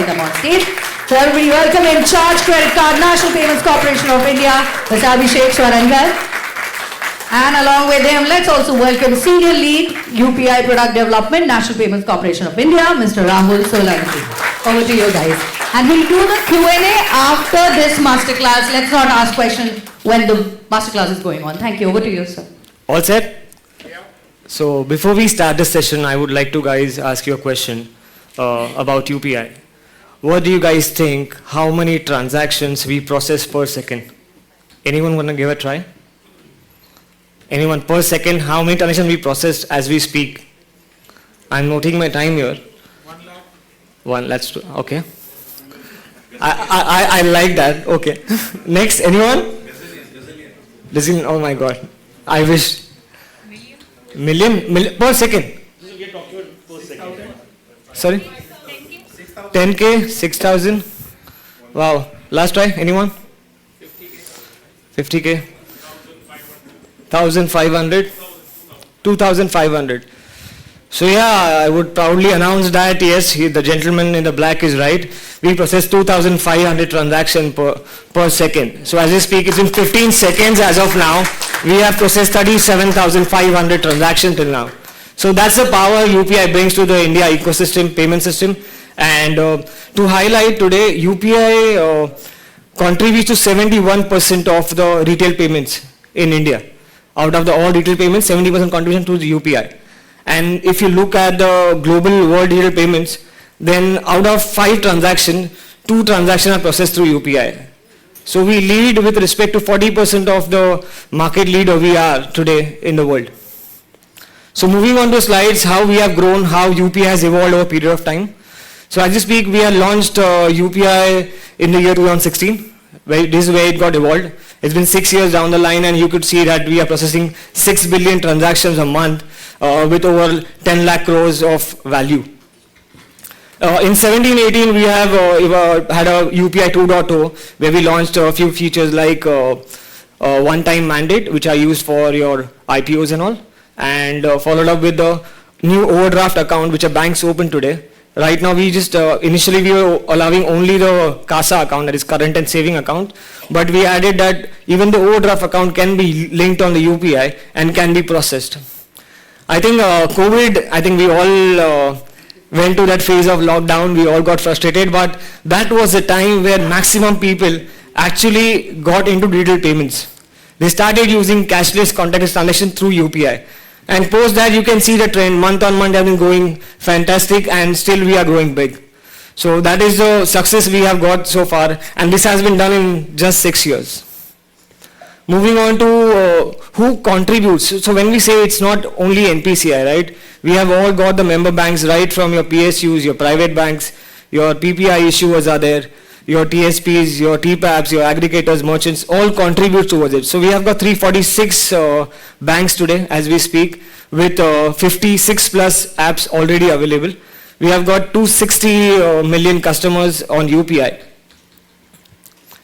them on stage. So everybody welcome Incharge Credit Card, National Payments Corporation of India, Mr. Abhishek Swarnkar. And along with him, let's also welcome Senior Lead, UPI Product Development, National Payments Corporation of India, Mr. Rahul Solanki. Over to you guys. And we'll do the Q&A after this masterclass. Let's not ask questions when the masterclass is going on. Thank you. Over to you, sir. All set? Yeah. So before we start this session, I would like to guys ask you a question about UPI. What do you guys think, how many transactions we process per second? Anyone want to give a try? Anyone per second, how many transactions we process as we speak? I'm noting my time here. 1 lakh. Let's do, okay. I like that, okay. Next, anyone? Brazilian, oh my God. I wish. Million per second? Per second. Sorry? 10K, 6,000. Wow. Last try, anyone? 50K. 1,500. 2,500. So yeah, I would proudly announce that yes, the gentleman in the black is right. We process 2,500 transactions per second. So as I speak, it's in 15 seconds as of now. We have processed 37,500 transactions till now. So that's the power UPI brings to the India ecosystem, payment system. And to highlight today, UPI contributes to 71% of the retail payments in India. Out of the all retail payments, 70% contribution to the UPI. And if you look at the global world retail payments, then out of 5 transactions, 2 transactions are processed through UPI. So we lead with respect to 40% of the market leader we are today in the world. So moving on to slides, how we have grown, how UPI has evolved over a period of time. So as you speak, we have launched UPI in the year 2016. This is where it got evolved. It's been 6 years down the line, and you could see that we are processing 6 billion transactions a month with over 10 lakh crores of value. In 17-18, we have had a UPI 2.0 where we launched a few features like one-time mandate, which are used for your IPOs and all, and followed up with the new overdraft account, which are banks open today. Right now, we just, initially we were allowing only the CASA account, that is current and saving account, but we added that even the overdraft account can be linked on the UPI and can be processed. I think COVID, I think we all went to that phase of lockdown, we all got frustrated, but that was the time where maximum people actually got into digital payments. They started using cashless contactless transaction through UPI. And post that, you can see the trend month on month has been going fantastic, and still we are growing big. So that is the success we have got so far, and this has been done in just 6 years. Moving on to who contributes. So when we say it's not only NPCI, right? We have all got the member banks right from your PSUs, your private banks, your PPI issuers are there, your TSPs, your TPAPs, your aggregators, merchants, all contribute towards it. So we have got 346 banks today as we speak, with 56 plus apps already available. We have got 260 million customers on UPI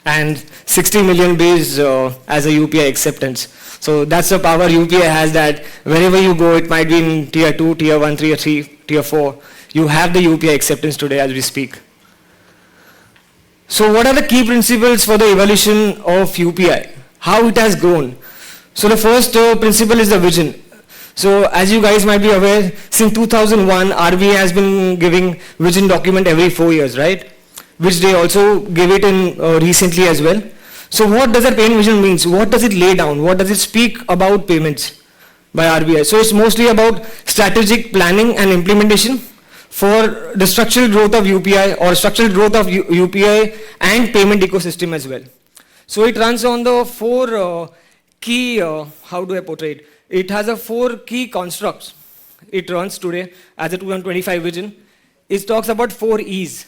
and 60 million base as a UPI acceptance. So that's the power UPI has, that wherever you go, it might be in tier 2, tier 1, tier 3, tier 4, you have the UPI acceptance today as we speak. So what are the key principles for the evolution of UPI? How it has grown? So the first principle is the vision. So as you guys might be aware, since 2001, RBI has been giving vision document every 4 years, right? Which they also give it in recently as well. So what does that payment vision means? What does it lay down? What does it speak about payments by RBI? So it's mostly about strategic planning and implementation for the structural growth of UPI, or structural growth of UPI and payment ecosystem as well. So it runs on the 4 key, how do I portray it? It has a 4 key constructs. It runs today as a 2025 vision. It talks about 4 E's.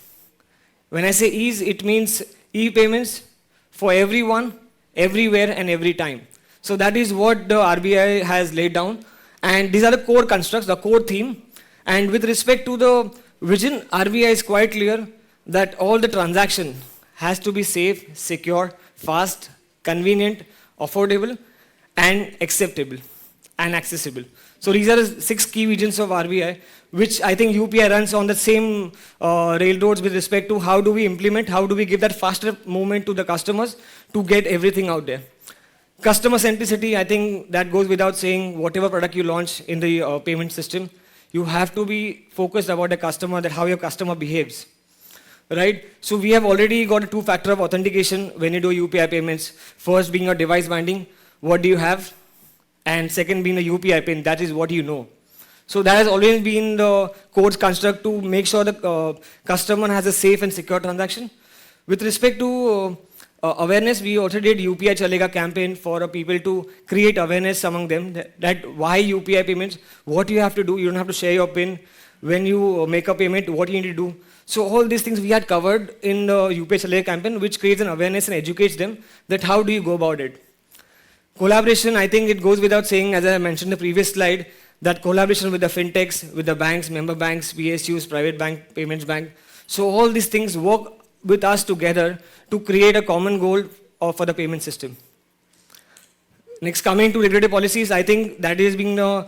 When I say E's, it means e-payments for everyone, everywhere and every time. So that is what the RBI has laid down. And these are the core constructs, the core theme. And with respect to the vision, RBI is quite clear that all the transaction has to be safe, secure, fast, convenient, affordable, and acceptable and accessible. So these are the 6 key visions of RBI, which I think UPI runs on the same railroads with respect to how do we implement, how do we give that faster movement to the customers to get everything out there. Customer centricity, I think that goes without saying. Whatever product you launch in the payment system, you have to be focused about the customer, that how your customer behaves, right? So we have already got a 2-factor of authentication when you do UPI payments. First being a device binding, what do you have? And second being the UPI pin, that is what you know. So that has always been the code's construct to make sure the customer has a safe and secure transaction. With respect to awareness, we also did UPI Chalega campaign for people to create awareness among them that why UPI payments, what you have to do, you don't have to share your PIN. When you make a payment, what you need to do. So all these things we had covered in the UPI Chalega campaign, which creates an awareness and educates them that how do you go about it. Collaboration, I think it goes without saying, as I mentioned in the previous slide, that collaboration with the fintechs, with the banks, member banks, PSUs, private bank, payments bank. So all these things work with us together to create a common goal for the payment system. Next, coming to regulatory policies, I think that is being the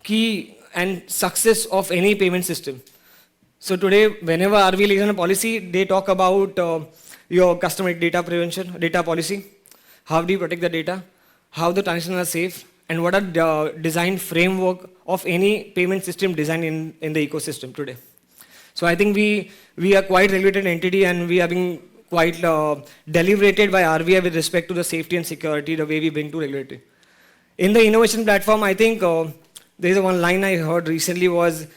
key and success of any payment system. So today, whenever RBI releases a policy, they talk about your customer data prevention, data policy. How do you protect the data? How the transactions are safe? And what are the design framework of any payment system designed in the ecosystem today? So I think we are quite regulated entity, and we are being quite deliberated by RBI with respect to the safety and security, the way we bring to regulatory. In the innovation platform, I think there is one line I heard recently was,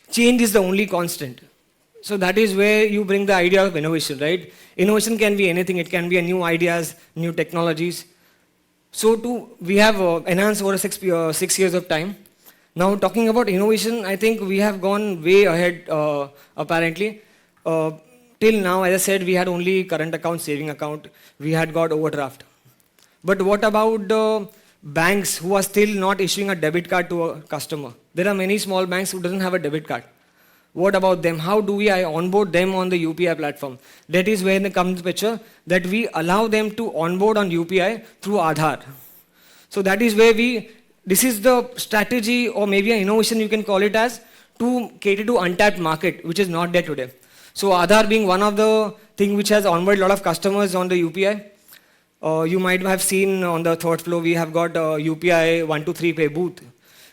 change is the only constant. So that is where you bring the idea of innovation, right? Innovation can be anything. It can be a new ideas, new technologies. So we have enhanced over 6 years of time. Now talking about innovation, I think we have gone way ahead apparently. Till now, as I said, we had only current account, saving account. We had got overdraft. But what about the banks who are still not issuing a debit card to a customer? There are many small banks who doesn't have a debit card. What about them? How do we onboard them on the UPI platform? That is where it comes the picture, that we allow them to onboard on UPI through Aadhaar. So that is where this is the strategy, or maybe an innovation you can call it as, to cater to untapped market, which is not there today. So Aadhaar being one of the things which has onboarded a lot of customers on the UPI. You might have seen on the third floor, we have got UPI 123 Pay booth,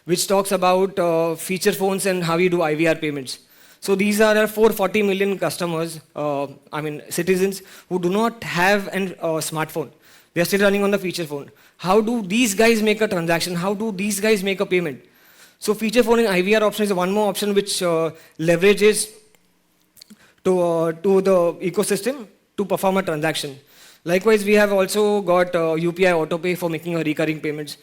which talks about feature phones and how you do IVR payments. So these are 440 million customers, citizens who do not have a smartphone. They are still running on the feature phone. How do these guys make a transaction? How do these guys make a payment? So feature phone and IVR option is one more option which leverages to the ecosystem to perform a transaction. Likewise, we have also got UPI AutoPay for making a recurring payments.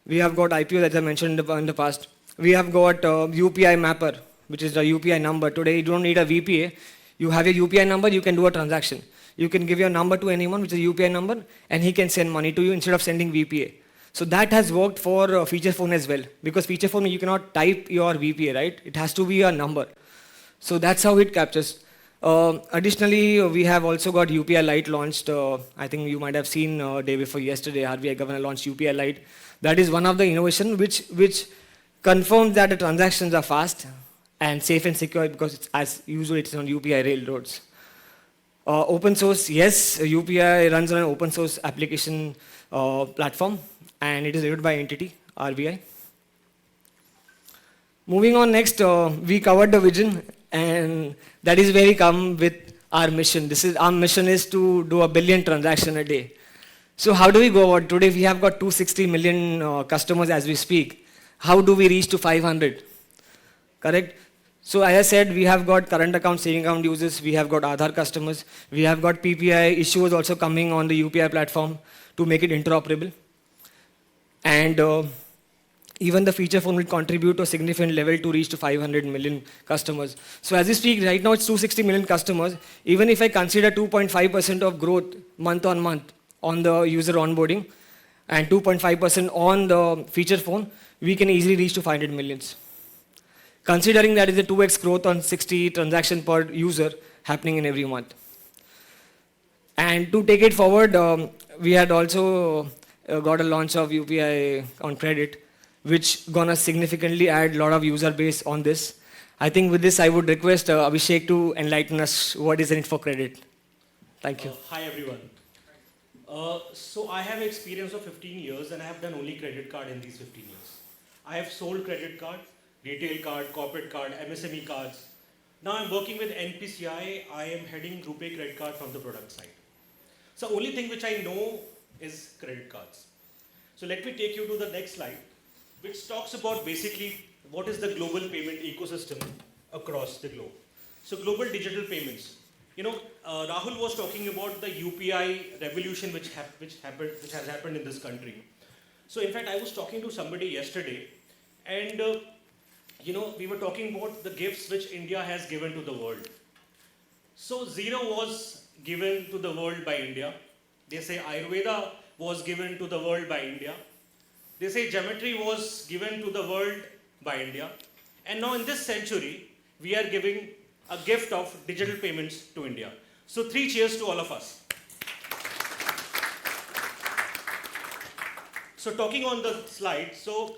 We have got IPO, as I mentioned in the past. We have got UPI Mapper, which is the UPI number. Today, you don't need a VPA. You have your UPI number, you can do a transaction. You can give your number to anyone, which is a UPI number, and he can send money to you instead of sending VPA. So that has worked for feature phone as well. Because feature phone, you cannot type your VPA, right? It has to be a number. So that's how it captures. Additionally, we have also got UPI Lite launched. I think you might have seen day before yesterday, RBI Governor launched UPI Lite. That is one of the innovation which confirms that the transactions are fast and safe and secure, because it's, as usual, it's on UPI railroads. Open source, yes, UPI runs on an open source application platform, and it is reviewed by entity, RBI. Moving on next, we covered the vision, and that is where we come with our mission. Our mission is to do 1 billion transactions a day. So how do we go about? Today we have got 260 million customers as we speak. How do we reach to 500? Correct? So as I said, we have got current account, saving account users, we have got Aadhaar customers, we have got PPI issuers also coming on the UPI platform to make it interoperable. And even the feature phone will contribute to a significant level to reach to 500 million customers. So as we speak, right now it's 260 million customers. Even if I consider 2.5% of growth month on month on the user onboarding and 2.5% on the feature phone, we can easily reach to 500 millions. Considering that is a 2x growth on 60 transactions per user happening in every month. And to take it forward, we had also got a launch of UPI on credit. which gonna significantly add a lot of user base on this. I think with this, I would request Abhishek to enlighten us what is in it for credit. Thank you. Hi everyone. So I have experience of 15 years and I have done only credit card in these 15 years. I have sold credit card, retail card, corporate card, MSME cards. Now I'm working with NPCI. I am heading RuPay credit card from the product side. So only thing which I know is credit cards. So let me take you to the next slide, which talks about basically what is the global payment ecosystem across the globe. So global digital payments. Rahul was talking about the UPI revolution which has happened in this country. So in fact, I was talking to somebody yesterday, and we were talking about the gifts which India has given to the world. So zero was given to the world by India. They say Ayurveda was given to the world by India. They say geometry was given to the world by India. And now in this century, we are giving a gift of digital payments to India. So 3 cheers to all of us. So talking on the slide, so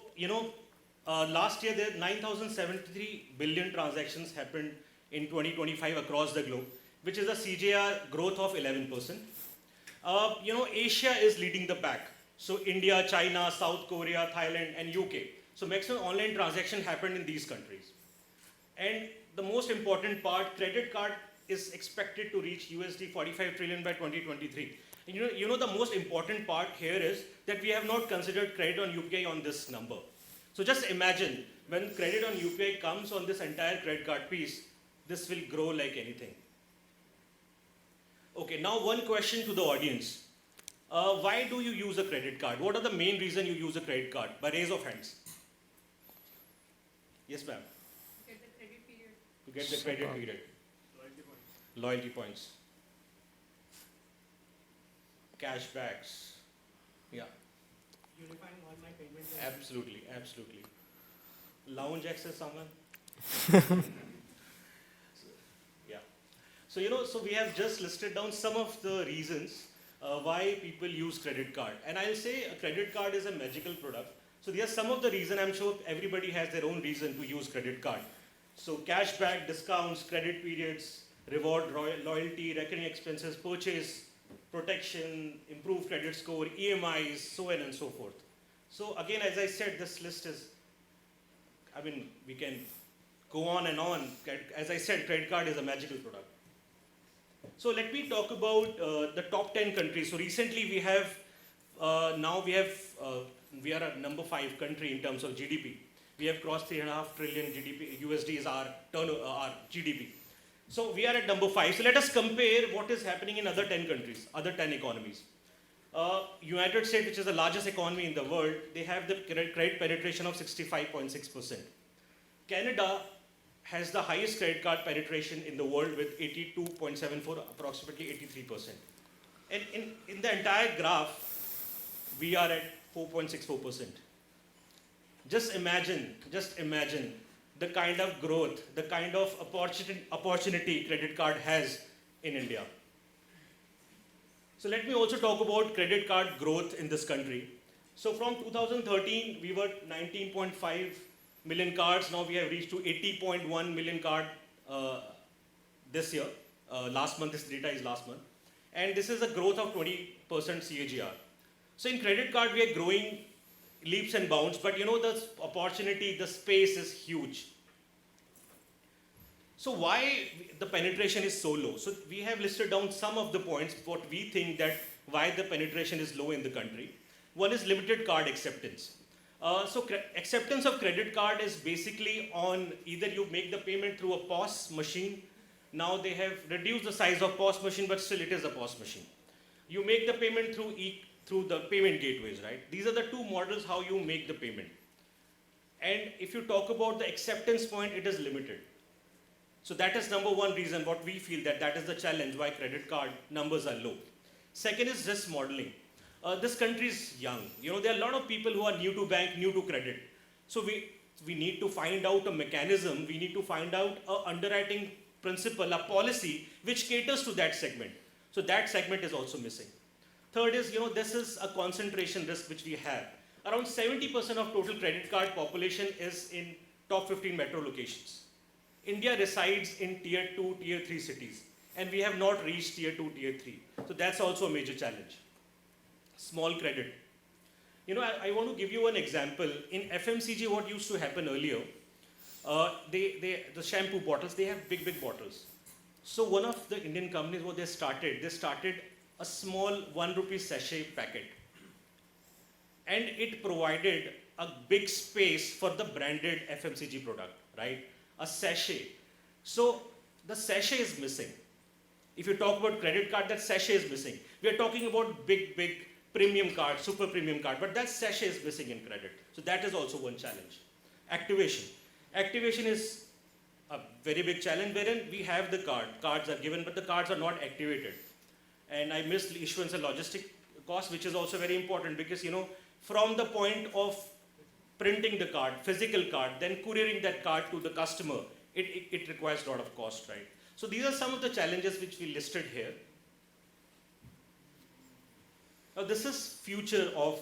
last year there 9,073 billion transactions happened in 2025 across the globe, which is a CJR growth of 11%. Asia is leading the pack. So India, China, South Korea, Thailand, and UK. So maximum online transaction happened in these countries. And the most important part, credit card is expected to reach USD 45 trillion by 2023. And the most important part here is that we have not considered credit on UPI on this number. So just imagine when credit on UPI comes on this entire credit card piece, this will grow like anything. Okay, now one question to the audience. Why do you use a credit card? What are the main reasons you use a credit card? By raise of hands. Yes, ma'am. To get the credit period. Loyalty points. Cashbacks. Yeah. Unifying all my payments. Absolutely. Lounge access, someone? Yeah. So we have just listed down some of the reasons why people use credit card. And I'll say a credit card is a magical product. So there are some of the reasons. I'm sure everybody has their own reason to use credit card. So cashback, discounts, credit periods, reward, loyalty, recurring expenses, purchase, protection, improved credit score, EMIs, so on and so forth. So again, as I said, this list is, we can go on and on. As I said, credit card is a magical product. So let me talk about the top 10 countries. So recently we are a number 5 country in terms of GDP. We have crossed 3.5 trillion GDP. USD is our GDP. So we are at number 5. So let us compare what is happening in other 10 countries, other 10 economies. United States, which is the largest economy in the world, they have the credit penetration of 65.6%. Canada has the highest credit card penetration in the world with 82.74, approximately 83%. And in the entire graph, we are at 4.64%. Just imagine the kind of growth, the kind of opportunity credit card has in India. So let me also talk about credit card growth in this country. So from 2013, we were 19.5 million cards. Now we have reached to 80.1 million card this year. Last month, this data is last month. And this is a growth of 20% CAGR. So in credit card, we are growing leaps and bounds, but the opportunity, the space is huge. So why the penetration is so low? So we have listed down some of the points, what we think that why the penetration is low in the country. One is limited card acceptance. Acceptance of credit card is basically on either you make the payment through a POS machine. Now they have reduced the size of POS machine, but still it is a POS machine. You make the payment through the payment gateways, right? These are the two models how you make the payment. And if you talk about the acceptance point, it is limited. So that is number one reason what we feel that is the challenge why credit card numbers are low. Second is risk modeling. This country is young. There are a lot of people who are new to bank, new to credit. So we need to find out a mechanism, we need to find out an underwriting principle, a policy which caters to that segment. So that segment is also missing. Third is, this is a concentration risk which we have. Around 70% of total credit card population is in top 15 metro locations. India resides in tier 2, tier 3 cities, and we have not reached tier 2, tier 3. So that's also a major challenge. Small credit. I want to give you an example. In FMCG, what used to happen earlier, the shampoo bottles, they have big bottles. So one of the Indian companies, what they started a small 1 rupee sachet packet. And it provided a big space for the branded FMCG product, right? A sachet. So the sachet is missing. If you talk about credit card, that sachet is missing. We are talking about big premium card, super premium card, but that sachet is missing in credit. So that is also one challenge. Activation. Activation is a very big challenge wherein we have the cards are given, but the cards are not activated. And I missed issuance and logistic cost, which is also very important because, from the point of printing the card, physical card, then couriering that card to the customer, it requires a lot of cost, right? So these are some of the challenges which we listed here. Now this is future of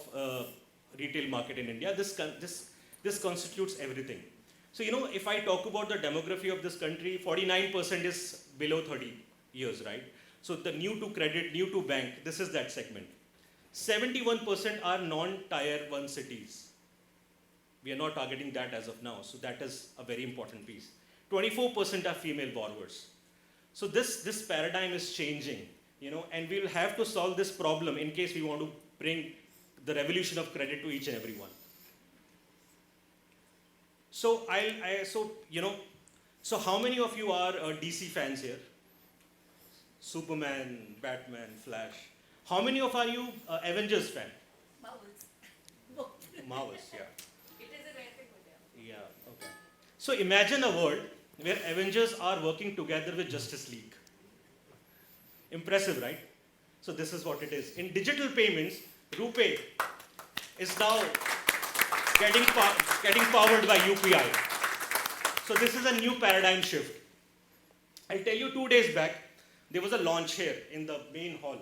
retail market in India. This constitutes everything. So if I talk about the demography of this country, 49% is below 30 years, right? So the new to credit, new to bank, this is that segment. 71% are non-tier 1 cities. We are not targeting that as of now, so that is a very important piece. 24% are female borrowers. So this paradigm is changing, and we will have to solve this problem in case we want to bring the revolution of credit to each and every one. So so how many of you are DC fans here? Superman, Batman, Flash. How many of you Avengers fan? Marvels, yeah. It is a rare thing with them. Yeah, okay. So imagine a world where Avengers are working together with Justice League. Impressive, right? So this is what it is. In digital payments, RuPay is now getting powered by UPI. So this is a new paradigm shift. I'll tell you, 2 days back, there was a launch here in the main hall.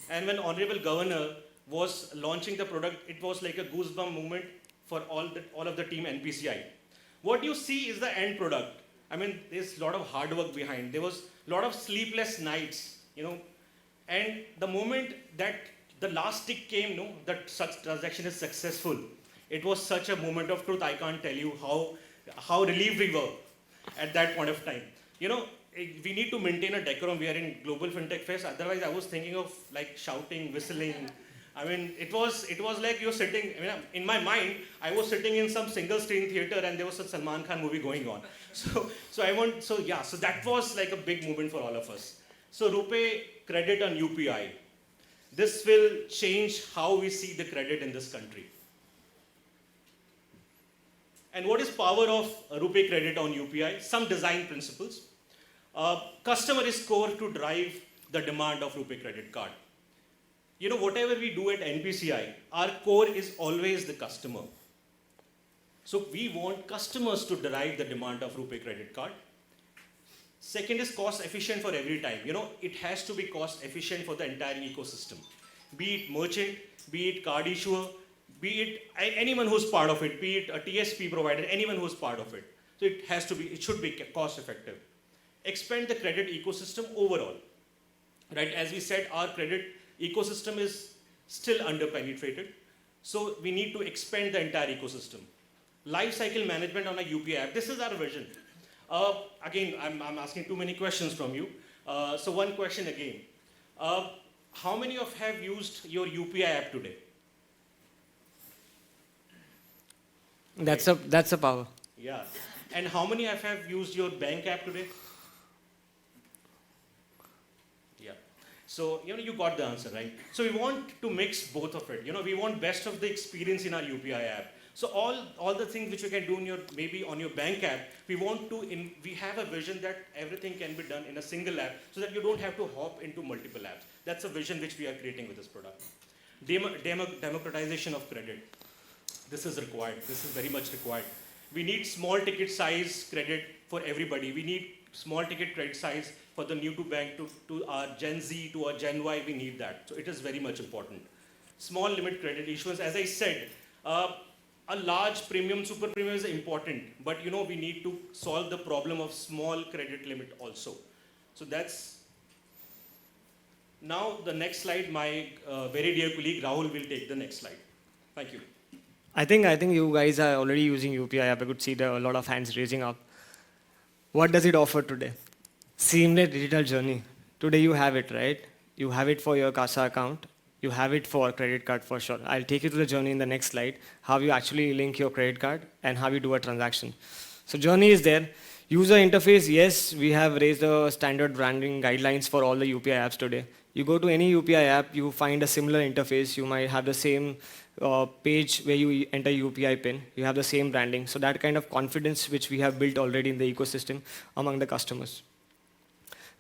And when Honorable Governor was launching the product, it was like a goosebump moment for all of the team NPCI. What you see is the end product. I mean, there's a lot of hard work behind. There was a lot of sleepless nights, and the moment that the last tick came, that such transaction is successful, it was such a moment of truth. I can't tell you how relieved we were at that point of time. We need to maintain a decorum. We are in Global Fintech Fest. Otherwise, I was thinking of like shouting, whistling. I mean, it was like you're sitting. In my mind, I was sitting in some single-screen theater, and there was a Salman Khan movie going on. So that was like a big moment for all of us. So RuPay credit on UPI. This will change how we see the credit in this country. And what is power of RuPay credit on UPI? Some design principles. Customer is core to drive the demand of RuPay credit card. Whatever we do at NPCI, our core is always the customer. So we want customers to drive the demand of RuPay credit card. Second is cost efficient for every time. It has to be cost efficient for the entire ecosystem. Be it merchant, be it card issuer, be it anyone who's part of it, be it a TSP provider, anyone who's part of it. So it should be cost effective. Expand the credit ecosystem overall. Right? As we said, our credit ecosystem is still underpenetrated. So we need to expand the entire ecosystem. Life cycle management on a UPI app. This is our vision. Again, I'm asking too many questions from you. So one question again. How many of you have used your UPI app today? That's a power. Yeah. And how many of you have used your bank app today? Yeah. So, you got the answer, right? So we want to mix both of it. We want best of the experience in our UPI app. So all the things which you can do maybe on your bank app, we have a vision that everything can be done in a single app so that you don't have to hop into multiple apps. That's a vision which we are creating with this product. Democratization of credit. This is required. This is very much required. We need small ticket size credit for everybody. We need small ticket credit size for the new to bank, to our Gen Z, to our Gen Y. We need that. So it is very much important. Small limit credit issuance. As I said, A large premium, super premium is important, but we need to solve the problem of small credit limit also. So that's, now the next slide, my very dear colleague Rahul will take the next slide. Thank you. I think you guys are already using UPI app. I could see there are a lot of hands raising up. What does it offer today? Seamless digital journey. Today you have it, right? You have it for your CASA account. You have it for credit card for sure. I'll take you to the journey in the next slide, how you actually link your credit card and how you do a transaction. So journey is there. User interface, yes, we have raised the standard branding guidelines for all the UPI apps today. You go to any UPI app, you find a similar interface. You might have the same page where you enter UPI pin. You have the same branding. So that kind of confidence which we have built already in the ecosystem among the customers.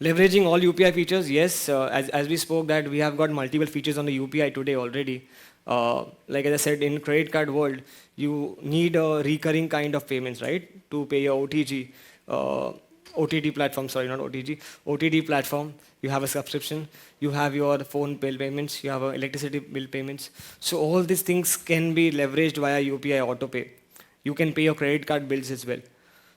Leveraging all UPI features, yes, as we spoke that we have got multiple features on the UPI today already. Like as I said, in credit card world, you need a recurring kind of payments, right? To pay your OTG, OTT platform, sorry, not OTG, OTT platform. You have a subscription, you have your phone bill payments, you have electricity bill payments. So all these things can be leveraged via UPI autopay. You can pay your credit card bills as well.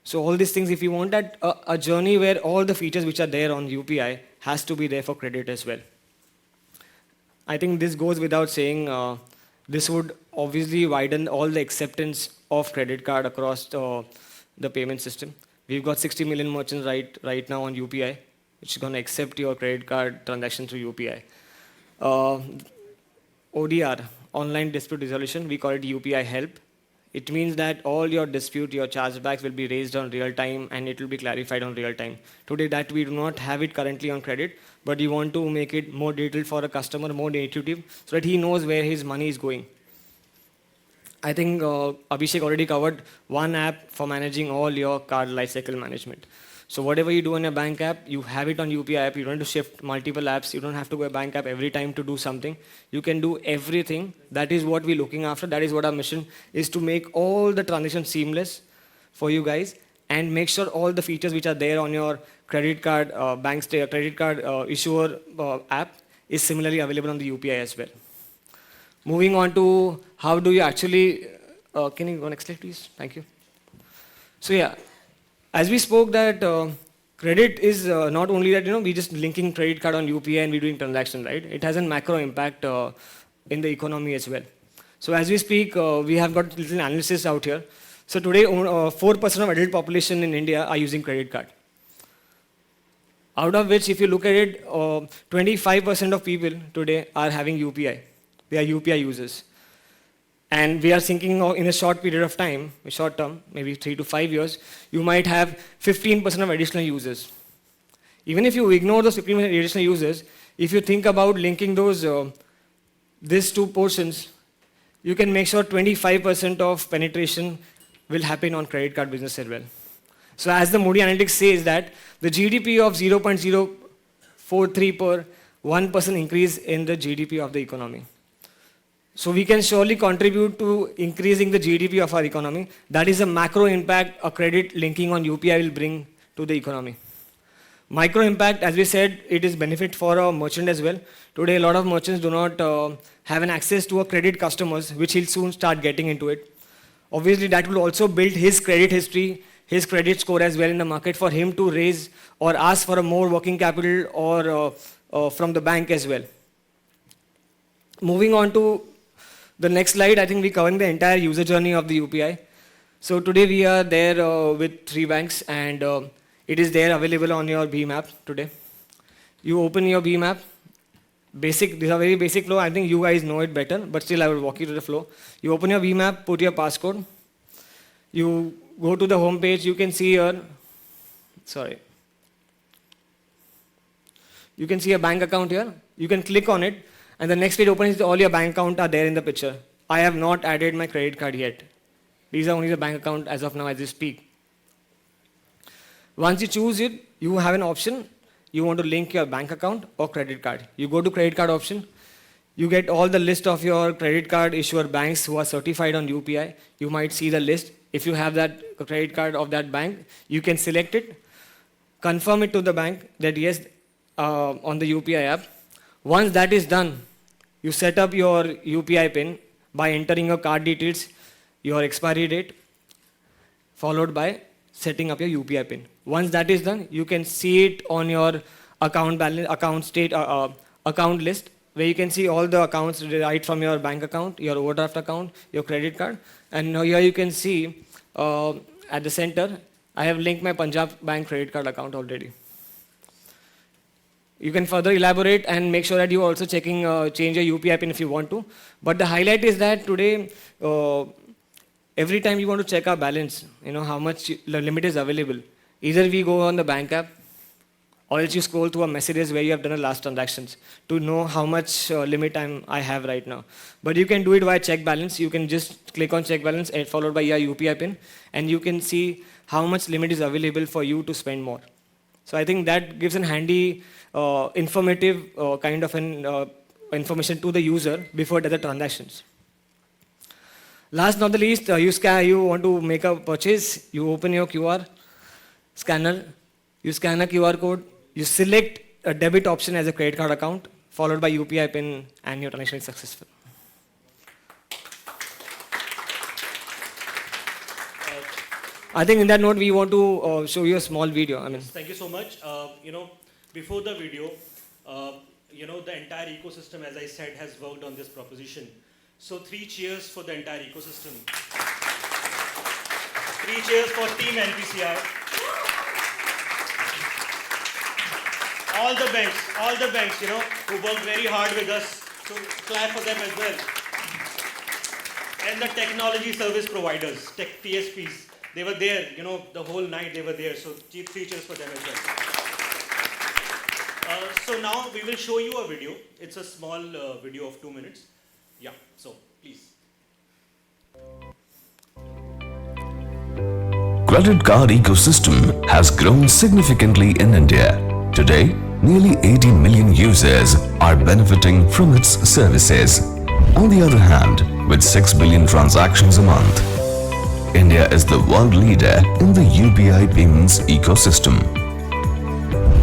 So all these things, if you want that, a journey where all the features which are there on UPI has to be there for credit as well. I think this goes without saying, this would obviously widen all the acceptance of credit card across the payment system. We've got 60 million merchants right now on UPI, which is going to accept your credit card transaction through UPI. ODR, online dispute resolution, we call it UPI help. It means that all your dispute, your chargebacks will be raised on real time and it will be clarified on real time. Today that we do not have it currently on credit, but you want to make it more detailed for a customer, more intuitive, so that he knows where his money is going. I think Abhishek already covered one app for managing all your card lifecycle management. So whatever you do on your bank app, you have it on UPI app. You don't have to shift multiple apps. You don't have to go to a bank app every time to do something. You can do everything. That is what we're looking after. That is what our mission is, to make all the transactions seamless for you guys and make sure all the features which are there on your credit card, credit card issuer app is similarly available on the UPI as well. Moving on to how do you actually, can you go next slide please? Thank you. So yeah. As we spoke that credit is not only that, we just linking credit card on UPI and we're doing transaction, right? It has a macro impact in the economy as well. So as we speak, we have got little analysis out here. So today, 4% of adult population in India are using credit card. Out of which, if you look at it, 25% of people today are having UPI. They are UPI users. And we are thinking in a short period of time, short term, maybe 3 to 5 years, you might have 15% of additional users. Even if you ignore those 15% additional users, if you think about linking those, these two portions, you can make sure 25% of penetration will happen on credit card business as well. So as the Moody Analytics says that the GDP of 0.043 per 1% increase in the GDP of the economy. So we can surely contribute to increasing the GDP of our economy. That is a macro impact a credit linking on UPI will bring to the economy. Micro impact, as we said, it is benefit for a merchant as well. Today, a lot of merchants do not have an access to a credit customers, which he'll soon start getting into it. Obviously, that will also build his credit history, his credit score as well in the market for him to raise or ask for a more working capital or from the bank as well. Moving on to the next slide, I think we're covering the entire user journey of the UPI. So today we are there with 3 banks and it is there available on your BHIM app today. You open your BHIM app. Basic, these are very basic flow. I think you guys know it better, but still I will walk you through the flow. You open your BHIM app, put your passcode. You go to the home page, you can see your, you can see a bank account here. You can click on it. And the next page opens, all your bank account are there in the picture. I have not added my credit card yet. These are only the bank account as of now as we speak. Once you choose it, you have an option. You want to link your bank account or credit card. You go to credit card option. You get all the list of your credit card issuer banks who are certified on UPI. You might see the list. If you have that credit card of that bank, you can select it, confirm it to the bank that yes, on the UPI app. Once that is done, you set up your UPI PIN by entering your card details, your expiry date, followed by setting up your UPI pin. Once that is done, you can see it on your account balance, account list, where you can see all the accounts right from your bank account, your overdraft account, your credit card, and now here you can see at the center, I have linked my Punjab Bank credit card account already. You can further elaborate and make sure that you also checking change your UPI pin if you want to. But the highlight is that today, every time you want to check our balance, how much the limit is available. Either we go on the bank app, or else you scroll through a messages where you have done the last transactions to know how much limit I have right now. But you can do it via check balance. You can just click on check balance and followed by your UPI pin, and you can see how much limit is available for you to spend more. So I think that gives a handy, informative kind of an information to the user before the transactions. Last not the least, you want to make a purchase, you open your QR scanner, you scan a QR code, you select a debit option as a credit card account, followed by UPI pin, and your transaction is successful. I think in that note, we want to show you a small video. Thank you so much. Before the video, the entire ecosystem, as I said, has worked on this proposition. So 3 cheers for the entire ecosystem. 3 cheers for Team NPCI. All the banks, who work very hard with us. So clap for them as well. And the technology service providers, TSPs. They were there, the whole night they were there. So 3 cheers for them as well. So now we will show you a video. It's a small video of 2 minutes. Yeah, so please. Credit card ecosystem has grown significantly in India. Today, nearly 80 million users are benefiting from its services. On the other hand, with 6 billion transactions a month, India is the world leader in the UPI payments ecosystem.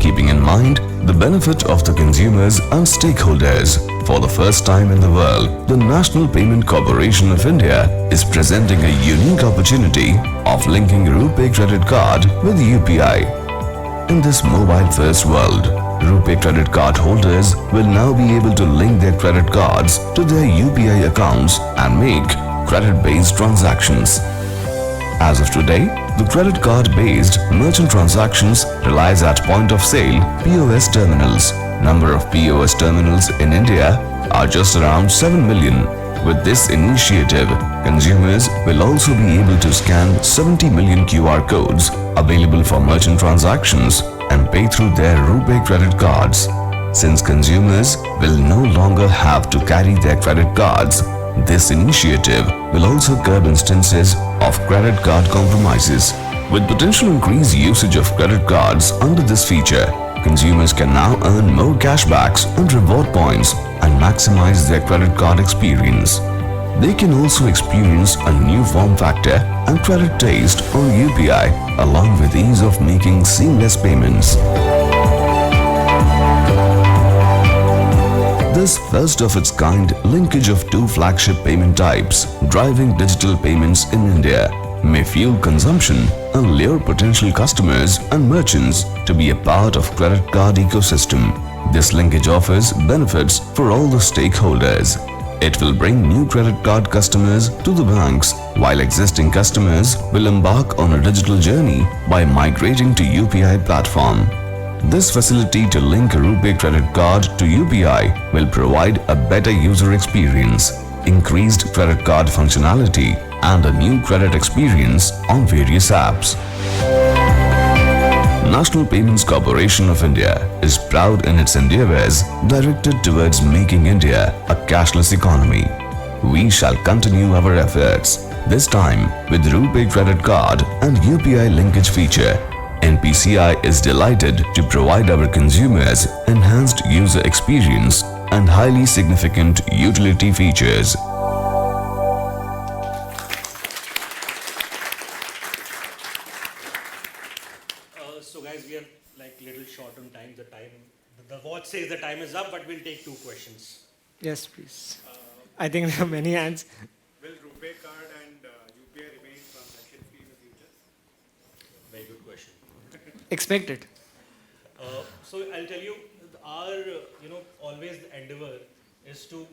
Keeping in mind the benefit of the consumers and stakeholders, for the first time in the world, the National Payment Corporation of India is presenting a unique opportunity of linking RuPay credit card with UPI. In this mobile-first world, RuPay credit card holders will now be able to link their credit cards to their UPI accounts and make credit-based transactions. As of today, the credit card-based merchant transactions relies at point of sale POS terminals. Number of POS terminals in India are just around 7 million. With this initiative, consumers will also be able to scan 70 million QR codes available for merchant transactions and pay through their RuPay credit cards. Since consumers will no longer have to carry their credit cards, this initiative will also curb instances of credit card compromises. With potential increased usage of credit cards under this feature, consumers can now earn more cashbacks and reward points and maximize their credit card experience. They can also experience a new form factor and credit taste on UPI, along with ease of making seamless payments. This first of its kind linkage of 2 flagship payment types driving digital payments in India may fuel consumption and lure potential customers and merchants to be a part of credit card ecosystem. This linkage offers benefits for all the stakeholders. It will bring new credit card customers to the banks, while existing customers will embark on a digital journey by migrating to UPI platform. This facility to link a RuPay credit card to UPI will provide a better user experience, increased credit card functionality, and a new credit experience on various apps. National Payments Corporation of India is proud in its endeavors directed towards making India a cashless economy. We shall continue our efforts, this time with RuPay credit card and UPI linkage feature. NPCI is delighted to provide our consumers enhanced user experience and highly significant utility features. So guys, we are like little short on time. The watch says the time is up, but we'll take 2 questions. Yes, please. I think there are many hands. Will RuPay card and UPI remain transaction-free in the future? Very good question. Expect it. So I'll tell you, our always the endeavor is to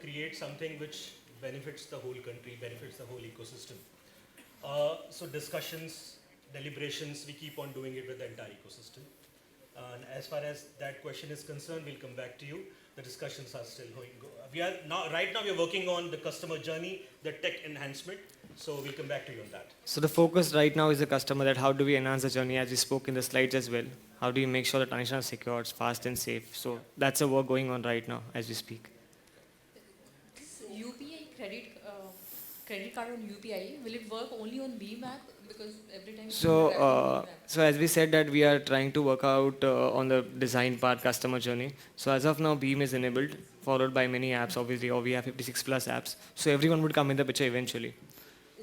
create something which benefits the whole country, benefits the whole ecosystem. So discussions, deliberations, we keep on doing it with the entire ecosystem. And as far as that question is concerned, we'll come back to you. The discussions are still going. Right now we are working on the customer journey, the tech enhancement. So we'll come back to you on that. So the focus right now is the customer, that how do we enhance the journey, as we spoke in the slides as well. How do you make sure the transaction is secure, it's fast and safe. So that's a work going on right now as we speak. This UPI credit card on UPI, will it work only on BHIM app? Because every time So as we said that we are trying to work out on the design part, customer journey. So as of now, BHIM is enabled, followed by many apps obviously, or we have 56 plus apps. So everyone would come in the picture eventually.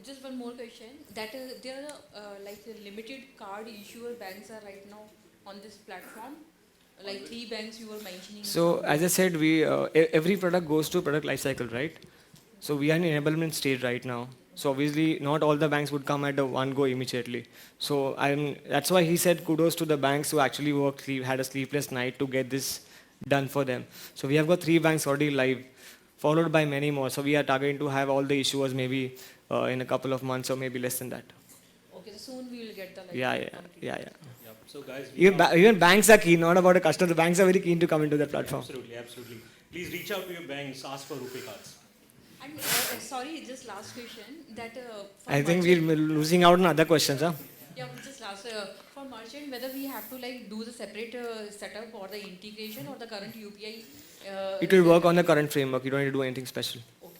just one more question. That there are like limited card issuer banks are right now on this platform. Like 3 banks you were mentioning. So as I said, we every product goes to product lifecycle, right? So we are in enablement stage right now. So obviously not all the banks would come at one go immediately. So that's why he said kudos to the banks who actually worked, had a sleepless night to get this done for them. So we have got 3 banks already live, followed by many more. So we are targeting to have all the issuers maybe in a couple of months or maybe less than that. Okay, so soon we will get the Yeah. So guys, even banks are keen, not about the customer. The banks are very keen to come into that platform. Absolutely. Please reach out to your banks, ask for RuPay cards. And sorry, just last question. That I think we're losing out on other questions, huh? Yeah, just last for merchant, whether we have to like do the separate setup or the integration or the current UPI. It will work on the current framework. You don't need to do anything special. Okay.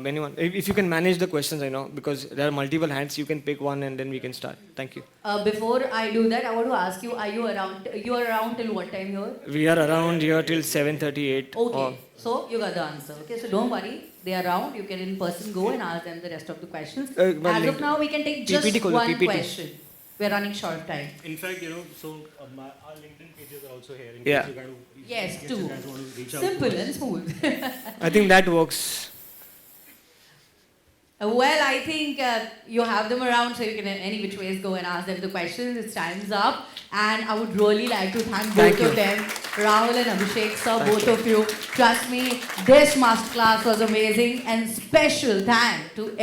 Anyone, if you can manage the questions, I know, because there are multiple hands, you can pick one and then we can start. Thank you. Before I do that, I want to ask you, are you around? You are around till what time here? We are around here till 7:38. Okay, so you got the answer. Okay, so don't worry, they are around. You can in person go and ask them the rest of the questions. As of now, we can take just PPT one PPT. question. We're running short of time. In fact, our LinkedIn pages are also here. In Yeah. case you Yes, guys too. want to reach out Simple to us. and smooth. I think that works. Well, I think you have them around, so you can any which ways go and ask them the questions. It's time's up. And I would really like to thank both of them, Rahul and Abhishek, sir, both of you. Trust me, this masterclass was amazing. And special thank to